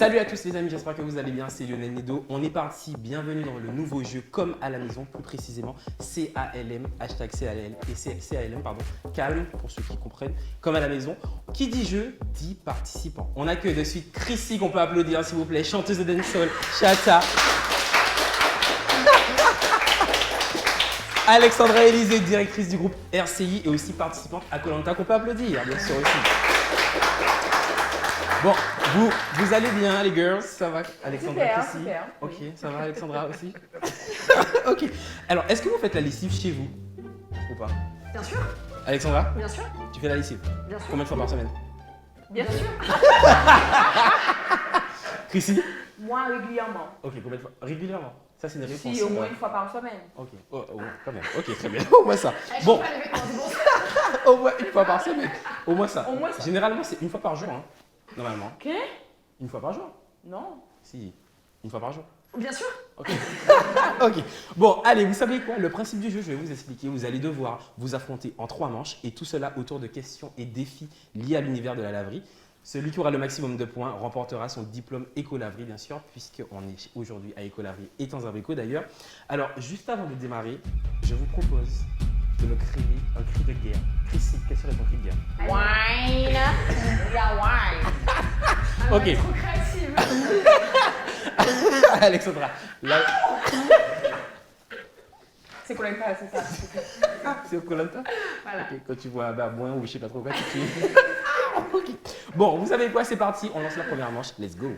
Salut à tous les amis, j'espère que vous allez bien, c'est Lionel Nedo. On est parti, bienvenue dans le nouveau jeu Comme à la maison, plus précisément CALM, hashtag CALM et CALM, pardon, calme pour ceux qui comprennent, Comme à la maison. Qui dit jeu, dit participant. On accueille de suite Chrissy, qu'on peut applaudir s'il vous plaît, chanteuse de dancehall, Chata. Alexandra Élisée, directrice du groupe RCI et aussi participante à Koh Lanta, qu'on peut applaudir, bien sûr aussi. Bon, vous allez bien les girls, ça va Alexandra, super, Chrissy. super. Ok, ça va Alexandra aussi. Ok, alors est-ce que vous faites la lessive chez vous ou pas? Bien sûr, Alexandra, bien sûr, tu fais la lessive bien sûr. combien de fois par semaine? Bien sûr. Chrissy? Moi, régulièrement. Ok, combien de fois? Régulièrement? Ça c'est une réponse. Si, au moins une fois par semaine. Ok, oh, quand même. Ok, très bien. Au moins ça. Bon, Pas les vêtements, c'est bon. au moins une fois par semaine. Au moins ça. Au moins ça. Généralement c'est une fois par jour, hein, normalement. Ok. Une fois par jour? Non. Si, une fois par jour. Bien sûr. Ok. Ok. Bon, allez, vous savez quoi? Le principe du jeu, je vais vous expliquer. Vous allez devoir vous affronter en 3 manches et tout cela autour de questions et défis liés à l'univers de la laverie. Celui qui aura le maximum de points remportera son diplôme écolaverie, bien sûr, puisqu'on est aujourd'hui à Écolaverie et Temps Abricot d'ailleurs. Alors, juste avant de démarrer, je vous propose de me crier un cri de guerre. Chrissy, quel serait ton cri de guerre? Wine. Yeah, wine. Ok. Trop créative. Alexandra, là, C'est quoi ça, c'est ça. c'est au Koh Lanta? Voilà. Ok, quand tu vois un babouin ou je sais pas trop quoi, tu cries. Ok. Bon, vous savez quoi, c'est parti, on lance la première manche, let's go.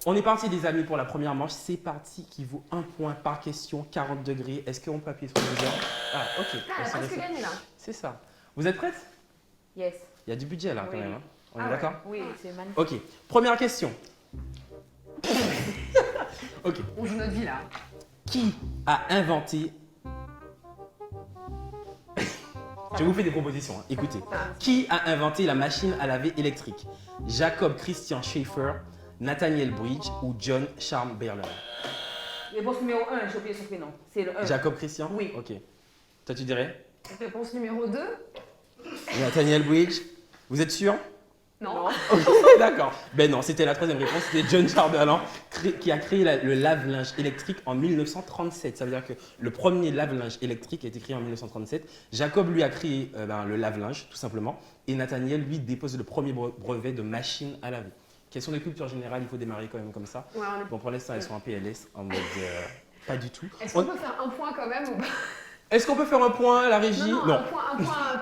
On est parti les amis pour la première manche, c'est parti, qui vaut 1 point par question, 40 degrés. Est-ce qu'on peut appuyer sur le buzzer? Ah, ok. Ah, elle a presque gagné là. C'est ça. Vous êtes prête? Yes. Il y a du budget là quand Oui. même, hein. On est Ah d'accord? ouais. Oui, c'est magnifique. Ok, première question. Ok, On joue notre vie là. qui a inventé... Je vous fais des propositions, hein. Écoutez. Qui a inventé la machine à laver électrique? Jacob Christian Schaeffer, Nathaniel Bridge ou John Chamberlain? Réponse numéro 1, j'ai oublié son prénom. C'est le 1. Jacob Christian? Oui. Ok. Toi tu dirais? Réponse numéro 2. Nathaniel Bridge? Vous êtes sûr? Non. Ok, d'accord. Ben non, c'était la troisième réponse, c'était John Chamberlain qui a créé le lave-linge électrique en 1937. Ça veut dire que le premier lave-linge électrique a été créé en 1937. Jacob, lui, a créé le lave-linge, tout simplement. Et Nathaniel, lui, dépose le premier brevet de machine à laver. Question de culture générale, il faut démarrer quand même comme ça. Ouais, on est... Bon, pour l'instant, elles sont en PLS, en mode pas du tout. Est-ce qu'on peut faire un point quand même ou pas? Est-ce qu'on peut faire un point à la régie? Non, un point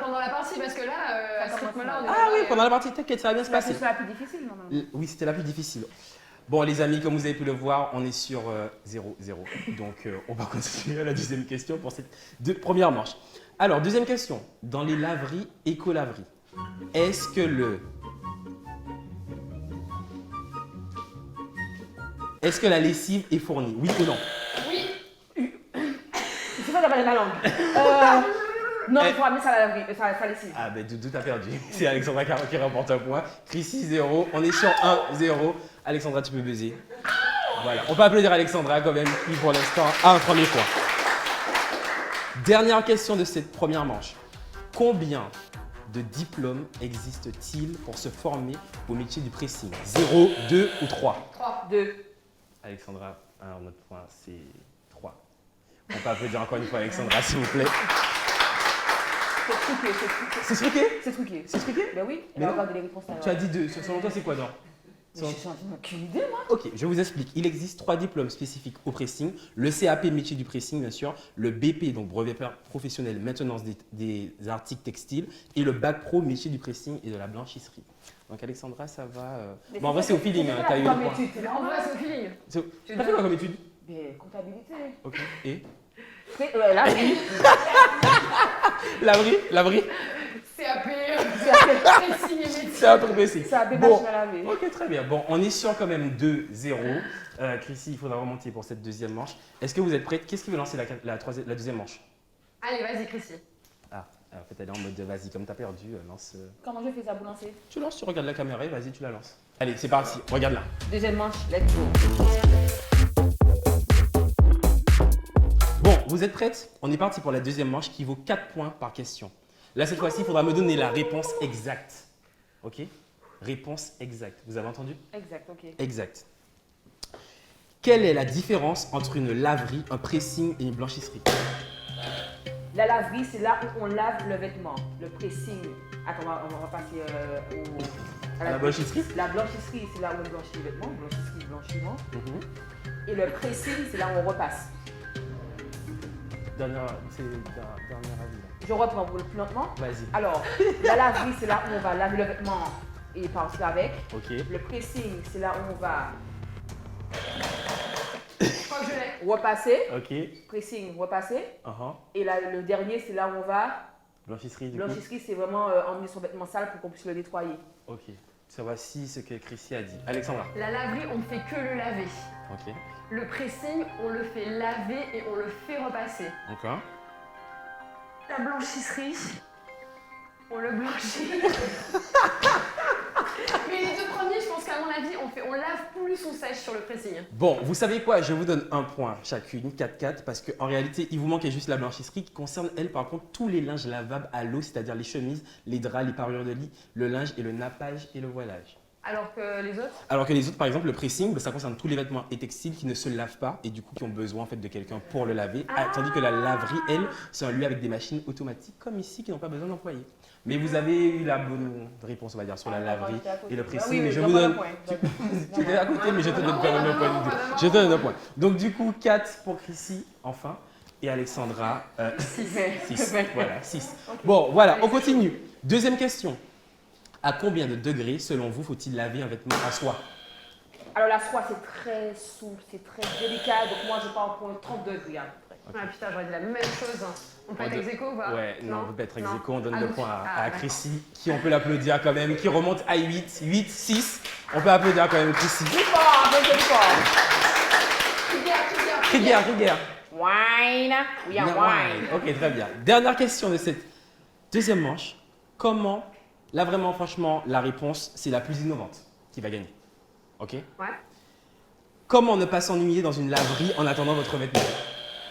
pendant la partie parce que là, à ce rythme-là, on est Ah pas oui, là, pendant la partie, t'inquiète, ça va bien se C'est la passer. question la plus difficile normalement. Oui, c'était la plus difficile. Bon, les amis, comme vous avez pu le voir, on est sur 0-0. Donc, on va continuer à la deuxième question pour cette première manche. Alors, deuxième question. Dans les laveries, écolaveries, est-ce que la lessive est fournie? Oui ou non? C'est pas d'avoir la langue. Non, il faut amener ça à la laverie, ça lessive. Ah, ben, Doudou, t'as perdu. C'est Alexandra qui remporte un point. Chrissy, 0. On est sur 1-0. Alexandra, tu peux buzzer. Voilà. On peut applaudir Alexandra quand même, qui pour l'instant a un premier point. Dernière question de cette première manche. Combien de diplômes existe-t-il pour se former au métier du pressing? 0, 2 ou 3? 3. 2. Alexandra, alors notre point, c'est 3. On peut applaudir encore une fois Alexandra, s'il vous plaît. C'est truqué, c'est truqué. C'est truqué? C'est truqué. C'est truqué? Ben oui, Mais elle a non. regardé les réponses là. Tu as dit 2. Selon toi, c'est quoi, non? Je suis en train de aucune idée, moi. Ok, je vous explique. Il existe 3 diplômes spécifiques au pressing. Le CAP métier du pressing, bien sûr. Le BP, donc brevet professionnel maintenance des articles textiles. Et le bac pro métier du pressing et de la blanchisserie. Donc Alexandra, ça va... Bon, en vrai, c'est au feeling. Hein, t'as eu le point. En vrai, c'est au feeling. T'as fait quoi comme étude? Mais comptabilité. Ok. Et Là, oui. Laverie CAP, pressing et métier. C'est un truc pressing. Ça a des Bon. machines à laver. Ok, très bien. Bon, on est sur quand même 2-0. Chrissy, il faudra remonter pour cette deuxième manche. Est-ce que vous êtes prête? Qu'est-ce qui veut lancer la deuxième manche? Allez, vas-y, Chrissy. Ah, en fait, elle est en mode vas-y, comme t'as perdu, lance. Comment je fais ça, boulanger? Tu lances, tu regardes la caméra et vas-y, tu la lances. Allez, c'est parti, regarde là. Deuxième manche, let's go. Bon, vous êtes prêtes? On est parti pour la deuxième manche qui vaut 4 points par question. Là, cette fois-ci, il faudra me donner la réponse exacte. Ok. Réponse exacte. Vous avez entendu? Exact, ok. Exact. Quelle est la différence entre une laverie, un pressing et une blanchisserie? La laverie, c'est là où on lave le vêtement. Le pressing. Attends, on va passer À la blanchisserie? La blanchisserie, c'est là où on blanchit les vêtements. Blanchisserie, blanchiment. Mhm. Et le pressing, c'est là où on repasse. Dernier avis. Je reprends pour le plus lentement. Vas-y. Alors, la laverie, c'est là où on va laver le vêtement et partir avec. Ok. Le pressing, c'est là où on va Je crois que je l'ai. repasser. Ok. Pressing, repasser. Uh-huh. Et là, le dernier, c'est là où on va. Blanchisserie du coup. Blanchisserie, c'est vraiment emmener son vêtement sale pour qu'on puisse le nettoyer. Ok. Ça voici ce que Chrissy a dit. Alexandra. La laverie, on ne fait que le laver. Ok. Le pressing, on le fait laver et on le fait repasser. Encore. La blanchisserie, on le blanchit. Mais les deux premiers, je pense qu'à mon avis, on lave plus on sèche sur le pressing. Bon, vous savez quoi? Je vous donne un point chacune, 4-4, parce qu'en réalité, il vous manquait juste la blanchisserie qui concerne, elle, par contre, tous les linges lavables à l'eau, c'est-à-dire les chemises, les draps, les parures de lit, le linge et le nappage et le voilage. Alors que les autres? Alors que les autres, par exemple, le pressing, ça concerne tous les vêtements et textiles qui ne se lavent pas et du coup qui ont besoin en fait de quelqu'un pour le laver. Tandis que la laverie, elle, c'est un lieu avec des machines automatiques comme ici qui n'ont pas besoin d'employés. Mais vous avez eu la bonne réponse, on va dire, sur la laverie et le pressing. Mais je vous donne. Tu étais à côté, mais je te donne quand même un point. Je te donne un point. Donc du coup, 4 pour Chrissy, enfin, et Alexandra, 6. Voilà, 6. Bon, voilà, on continue. Deuxième question. À combien de degrés, selon vous, faut-il laver un vêtement à soie? Alors la soie, c'est très souple, c'est très délicat. Donc moi, je pars pour 30 degrés à peu près. Ah putain, j'aurais dit la même chose. On peut être ex aequo ou pas? Ouais, non, on peut pas être ex Non. aequo, on donne Ah, le donc- point à d'accord. Chrissy, qui on peut l'applaudir quand même, qui remonte à 8, 8, 6. On peut applaudir quand même Chrissy. Plus fort, un peu plus fort. Cri de guerre, cri de guerre. Wine, we are wine. Ok, très bien. Dernière question de cette deuxième manche. Comment, là vraiment, franchement, la réponse, c'est la plus innovante qui va gagner. Ok? Ouais. Comment ne pas s'ennuyer dans une laverie en attendant votre vêtement?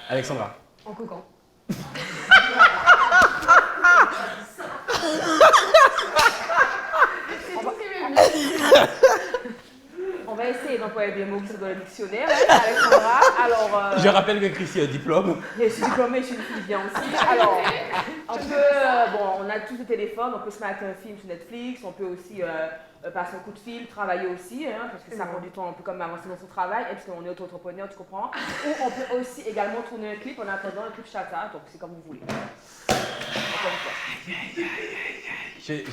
Alexandra. En coquant. On va essayer d'employer des mots qui sont dans le dictionnaire, hein, Alexandra. Alors, Je rappelle que Chrissy a un diplôme. je suis diplômée, je suis une fille bien aussi. Alors, on peut, on a tous des téléphones, on peut se mettre un film sur Netflix, on peut aussi passer un coup de fil, travailler aussi, hein, parce que ça prend du temps, un peu comme avancer dans son travail, et parce qu'on est auto-entrepreneur, tu comprends. Ou on peut aussi également tourner un clip en attendant un clip chata, donc c'est comme vous voulez. Encore une fois.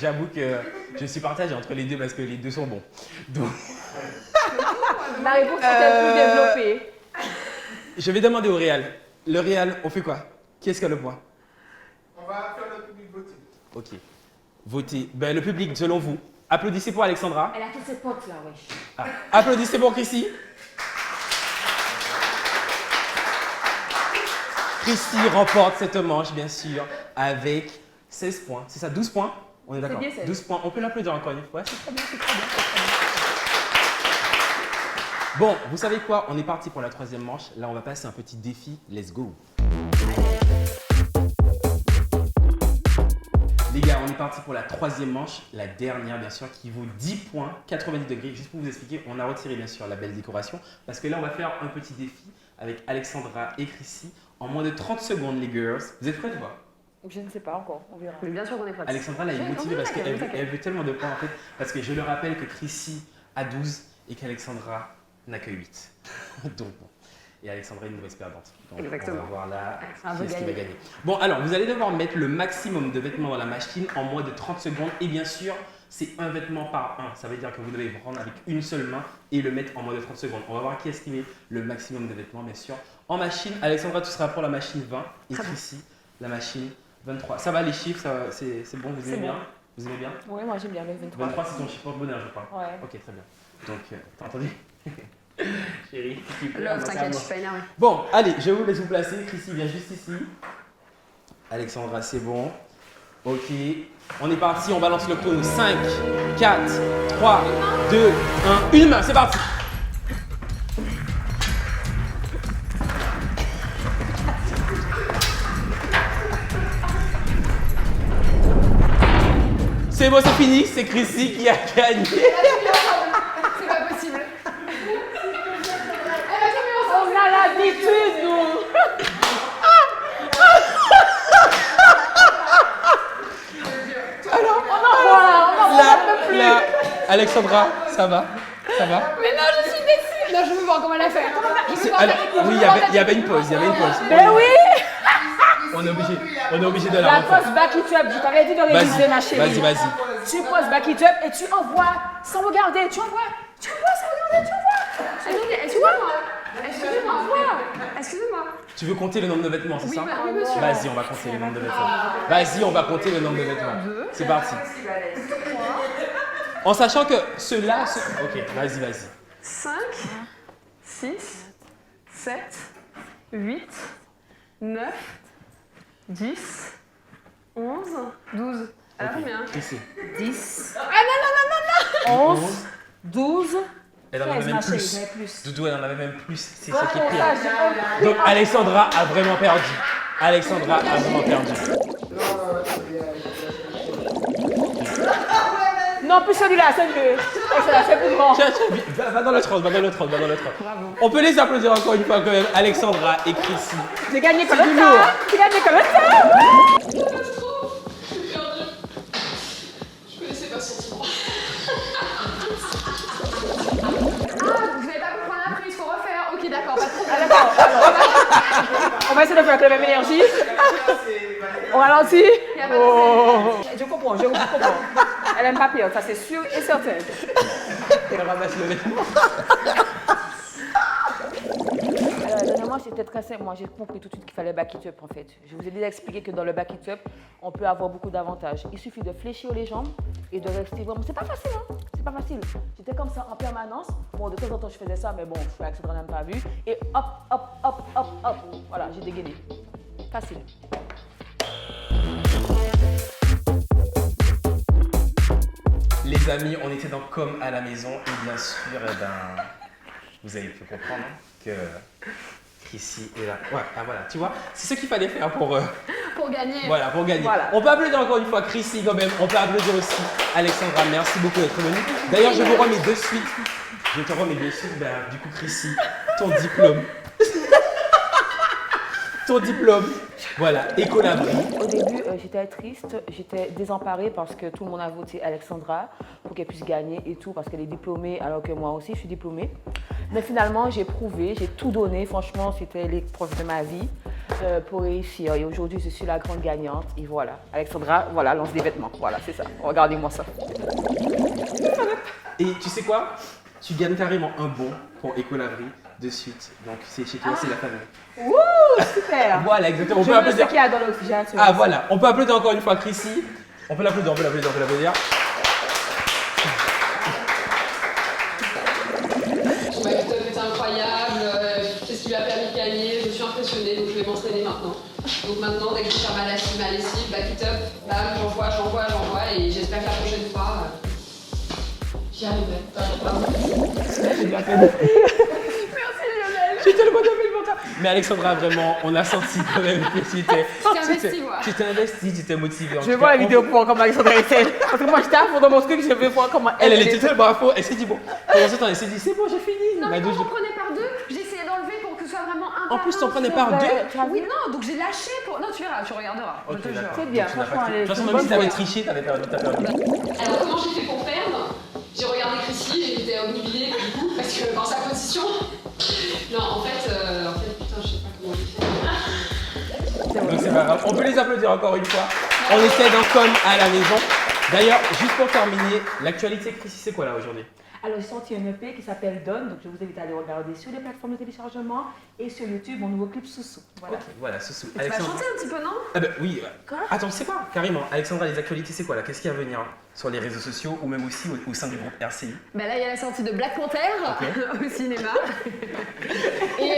J'avoue que je suis partagé entre les deux parce que les deux sont bons. Donc, La réponse est plus développée. je vais demander au Réal. Le Réal, on fait quoi? Qui est-ce qui a le point? On va faire le public voter. Ok. Votez. Ben, le public, selon vous. Applaudissez pour Alexandra. Elle a toutes ses potes là, wesh. Ah. Applaudissez pour Chrissy. Chrissy remporte cette manche, bien sûr, avec 16 points. C'est ça, 12 points? On est d'accord. bien, 16. 12 points. On peut l'applaudir encore une fois. C'est très bien, c'est très bien, c'est très bien. Bon, vous savez quoi? On est parti pour la troisième manche. Là, on va passer un petit défi. Let's go. Les gars, on est parti pour la troisième manche, la dernière bien sûr, qui vaut 10 points, 90 degrés. Juste pour vous expliquer, on a retiré bien sûr la belle décoration parce que là, on va faire un petit défi avec Alexandra et Chrissy en moins de 30 secondes, les girls. Vous êtes prêtes ou pas? Je ne sais pas encore, on verra. Mais bien sûr qu'on est prêts. Alexandra, là, elle est motivée parce qu'elle veut tellement de points en fait. Parce que je le rappelle que Chrissy a 12 et qu'Alexandra n'a que 8. Donc bon. Et Alexandra est une mauvaise perdante. Donc Exactement. on va voir là Ah, qui est-ce qui va gagner. gagner. Bon, alors, vous allez devoir mettre le maximum de vêtements dans la machine en moins de 30 secondes. Et bien sûr, c'est un vêtement par un. Ça veut dire que vous devez vous prendre avec une seule main et le mettre en moins de 30 secondes. On va voir qui est-ce qui met le maximum de vêtements, bien sûr. En machine, Alexandra, tu seras pour la machine 20 et Chrissy, la machine 23. Ça va les chiffres, c'est bon, vous aimez bien? Vous aimez bien? Oui, moi j'aime bien le 23. 23, c'est ton chiffre de bonheur, je crois. Ouais. Ok, très bien. Donc, t'as entendu? Chérie, tu peux Love, commencer à t'inquiète, moi. je suis pas énervée. Bon, allez, je vous laisse vous placer. Chrissy vient juste ici. Alexandra, c'est bon. Ok, on est parti, on balance le chrono. 5, 4, 3, 2, 1. Une main, c'est parti. C'est bon, c'est fini, c'est Chrissy qui a gagné. C'est pas possible. On a l'habitude, nous. Alors, On en voit un peu plus. là, Alexandra, ça va? Ça va? Mais non, je suis déçue. Non, je veux voir comment elle a fait. Je veux voir Alors, ta- oui, il y avait une pause, Mais oui. On est obligé de la La refaire. pause back it up, je t'avais dit de réviser ma chérie. Vas-y. Tu poses back it up et tu envoies sans regarder. Tu envoies sans regarder, tu envoies. Attendez, excusez-moi. Tu veux compter le nombre de vêtements, c'est Oui, ça? oui, monsieur. Vas-y, on va compter le nombre de vêtements. Vas-y, on va compter le nombre de vêtements. C'est parti. En sachant que ceux-là... Ok, vas-y. 5, 6, 7, 8, 9, 10, 11, 12. Elle a combien? Ici. 10, Ah non, 11, 12. Elle en avait 13, même ma chérie, plus. j'avais plus. Doudou, elle en avait même plus. C'est Voilà, ça qui est pire. ça, j'ai Donc Alexandra a vraiment perdu. Alexandra a vraiment perdu. Non, plus celui-là, celui-là. Ça l'a fait plus grand. Tiens, va dans l'autre rang. On peut les applaudir encore une fois quand même. Alexandra et Chrissy. J'ai gagné comme C'est du ça. lourd. J'ai gagné comme ça. Je connaissais pas son titre. Ah, vous n'avez pas pu prendre la prise, faut refaire. Ok, d'accord, pas de problème. Ah, d'accord. Alors, on va essayer de faire avec la même énergie. On ralentit. Y a pas de Oh. Je comprends. Elle aime pas pire, ça c'est sûr et certain. Elle ramasse le vêtement. Dernièrement, c'était très simple. Moi, j'ai compris tout de suite qu'il fallait back it up en fait. Je vous ai déjà expliqué que dans le back it up, on peut avoir beaucoup d'avantages. Il suffit de fléchir les jambes et de rester vraiment. C'est pas facile, hein? C'est pas facile. J'étais comme ça en permanence. Bon, de temps en temps, je faisais ça, mais bon, Alexandra n'a pas vu. Et hop. Voilà, j'ai dégainé. Facile. Les amis, on était dans Comme à la maison et bien sûr, vous avez pu comprendre que Chrissy est là. Ouais, voilà, tu vois, c'est ce qu'il fallait faire pour gagner. Voilà, pour gagner. Voilà. On peut applaudir encore une fois Chrissy quand même. On peut applaudir aussi Alexandra. Merci beaucoup d'être venue. D'ailleurs, je vous remets de suite. Je te remets de suite, du coup, Chrissy, ton diplôme. Ton diplôme. Voilà, Écolabri. Au début, j'étais triste, j'étais désemparée parce que tout le monde a voté Alexandra pour qu'elle puisse gagner et tout, parce qu'elle est diplômée, alors que moi aussi, je suis diplômée. Mais finalement, j'ai prouvé, j'ai tout donné. Franchement, c'était l'épreuve de ma vie pour réussir. Et aujourd'hui, je suis la grande gagnante. Et voilà, Alexandra, voilà, lance des vêtements. Voilà, c'est ça. Regardez-moi ça. Et tu sais quoi? Tu gagnes carrément un bon pour Écolabri de suite. Donc, c'est chez toi, c'est la famille. Ouh, super. Voilà, exactement. On Je peut veux ce applaudir. qu'il y a dans l'oxygène. Ah, voilà. On peut applaudir encore une fois Chrissy. On peut l'applaudir. Bah, c'était incroyable, c'est ce qui lui a permis de gagner, je suis impressionnée, donc je vais m'entraîner maintenant. Donc maintenant, dès que je vais faire ma lessive, back it up, bam, j'envoie, et j'espère que la prochaine fois, j'y arriverai. Merci Lionel. J'ai tellement d'appel pour toi. Mais Alexandra, vraiment, on a senti quand même que tu t'es investi, moi. Tu t'es investi, tu t'es motivé. Je vais voir la vidéo pour voir comment Alexandra essaie. Parce que moi, j'étais à fond dans mon truc, je veux voir comment Elle était tellement à fond. Elle s'est dit, bon, pendant ce temps, elle s'est dit, c'est bon, j'ai fini. Non, La mais douche. quand on prenait par deux, j'essayais d'enlever pour que ce soit vraiment un En par plus, un. t'en prenais par deux. Oui, non, donc j'ai lâché pour. Non, tu verras, tu regarderas. Ok, je te jure. d'accord. C'est bien, Donc, tu n'as franchement, pas elle est- de toute façon, c'est même une si t'avais bonne triché, t'as perdu. Alors, comment j'ai fait pour perdre? J'ai regardé Chrissy et j'étais obnubilée du coup, parce que dans sa position. Non, en fait, putain, je sais pas comment j'ai fait. Donc, c'est pas grave. On peut les applaudir encore une fois. On était dans Comme à la maison. D'ailleurs, juste pour terminer, l'actualité, Chrissy, c'est quoi là aujourd'hui? Alors, j'ai sorti un EP qui s'appelle Donne, donc je vous invite à aller regarder sur les plateformes de téléchargement et sur YouTube mon nouveau clip Soussou. Voilà. Ok, voilà, Soussou. Tu vas chanter un petit peu, non? Ah bah oui. Quoi? Attends, c'est quoi? Carrément. Alexandra, les actualités, c'est quoi là? Qu'est-ce qui va venir sur les réseaux sociaux ou même aussi au sein du groupe RCI? Bah là, il y a la sortie de Black Panther au cinéma. Et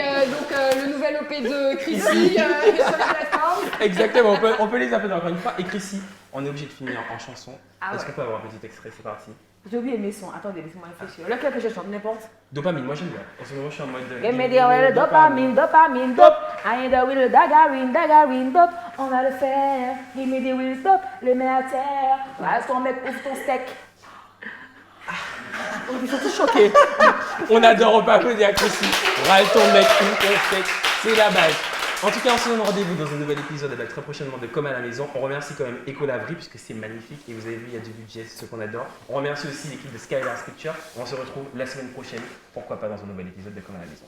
le nouvel OP de Chrissy sur les plateformes. Exactement, on peut les appeler encore une fois. Et Chrissy, on est obligé de finir en chanson. Ah Est-ce ouais. qu'on peut avoir un petit extrait? C'est parti. J'ai oublié mes sons. Attendez, laissez-moi réfléchir. Lequel que je chante, n'importe. Dopamine, moi j'aime bien. En ce moment, je suis en mode. Give me the oil, dopamine, dopamine, dope. I ain't the will, dagarine, dope. On va le faire. Give me the will, dope. Le mets à terre. Reste ton mec, ouvre ton steak. Ils sont tous choqués. On adore, on peut applaudir à Chrissy. Râle ton mec, ouvre ton steak. C'est la base. En tout cas, on se donne rendez-vous dans un nouvel épisode avec très prochainement de Comme à la maison. On remercie quand même Écolaverie puisque c'est magnifique et vous avez vu, il y a du budget, c'est ce qu'on adore. On remercie aussi l'équipe de Skylar Picture. On se retrouve la semaine prochaine, pourquoi pas dans un nouvel épisode de Comme à la maison.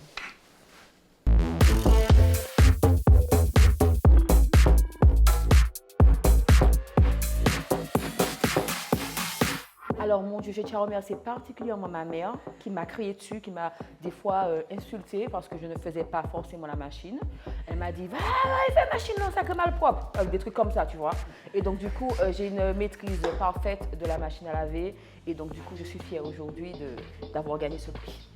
Alors, mon Dieu, je tiens à remercier particulièrement ma mère qui m'a crié dessus, qui m'a des fois insultée parce que je ne faisais pas forcément la machine. Elle m'a dit, va, fais la machine, non, ça que mal propre. Des trucs comme ça, tu vois. Et donc, du coup, j'ai une maîtrise parfaite de la machine à laver. Et donc, du coup, je suis fière aujourd'hui d'avoir gagné ce prix.